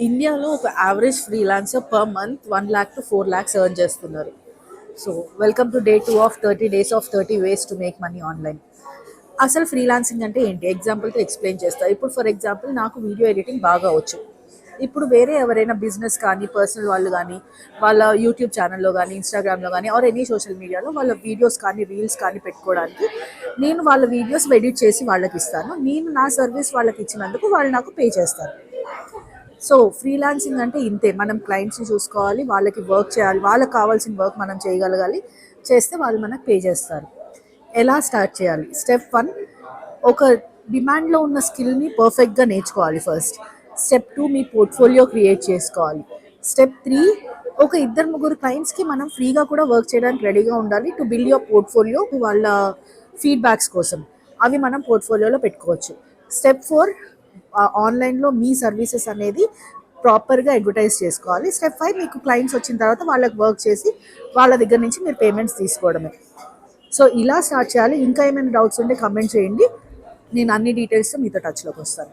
ఇండియాలో ఒక average freelancer per month 1 lakh to 4 lakhs earn చేస్తున్నారు. So welcome to day 2 of 30 days of 30 ways to make money online. అసలు freelancing అంటే ఏంటి ఎగ్జాంపుల్తో ఎక్స్ప్లెయిన్ చేస్తా. ఇప్పుడు ఫర్ ఎగ్జాంపుల్ నాకు వీడియో ఎడిటింగ్ బాగా వచ్చు. ఇప్పుడు వేరే ఎవరైనా బిజినెస్ కానీ పర్సనల్ వాళ్ళు కానీ వాళ్ళ యూట్యూబ్ ఛానల్లో కానీ ఇన్స్టాగ్రామ్లో కానీ ఆర్ ఎనీ సోషల్ మీడియాలో వాళ్ళ వీడియోస్ కానీ రీల్స్ కానీ పెట్టుకోవడానికి నేను వాళ్ళ వీడియోస్ ఎడిట్ చేసి వాళ్ళకి ఇస్తాను. నేను నా సర్వీస్ వాళ్ళకి ఇచ్చినందుకు వాళ్ళు నాకు పే చేస్తారు. సో ఫ్రీలాన్సింగ్ అంటే ఇంతే. మనం క్లయింట్స్ని చూసుకోవాలి, వాళ్ళకి వర్క్ చేయాలి, వాళ్ళకి కావాల్సిన వర్క్ మనం చేయగలగాలి. చేస్తే వాళ్ళు మనకు పే చేస్తారు. ఎలా స్టార్ట్ చేయాలి? స్టెప్ 1, ఒక డిమాండ్లో ఉన్న స్కిల్ని పర్ఫెక్ట్గా నేర్చుకోవాలి ఫస్ట్. స్టెప్ 2, మీ పోర్ట్ఫోలియో క్రియేట్ చేసుకోవాలి. స్టెప్ 3, ఒక 2-3 క్లయింట్స్కి మనం ఫ్రీగా కూడా వర్క్ చేయడానికి రెడీగా ఉండాలి టు బిల్డ్ యువర్ పోర్ట్ఫోలియో వాళ్ళ ఫీడ్బ్యాక్స్ కోసం. అవి మనం పోర్ట్ఫోలియోలో పెట్టుకోవచ్చు. స్టెప్ 4, ఆన్లైన్లో మీ సర్వీసెస్ అనేది ప్రాపర్గా అడ్వర్టైజ్ చేసుకోవాలి. స్టెప్ 5, మీకు క్లయింట్స్ వచ్చిన తర్వాత వాళ్ళకి వర్క్ చేసి వాళ్ళ దగ్గర నుంచి మీరు పేమెంట్స్ తీసుకోవడమే. సో ఇలా స్టార్ట్ చేయాలి. ఇంకా ఏమైనా డౌట్స్ ఉంటే కమెంట్ చేయండి, నేను అన్ని డీటెయిల్స్తో మీతో టచ్లోకి వస్తాను.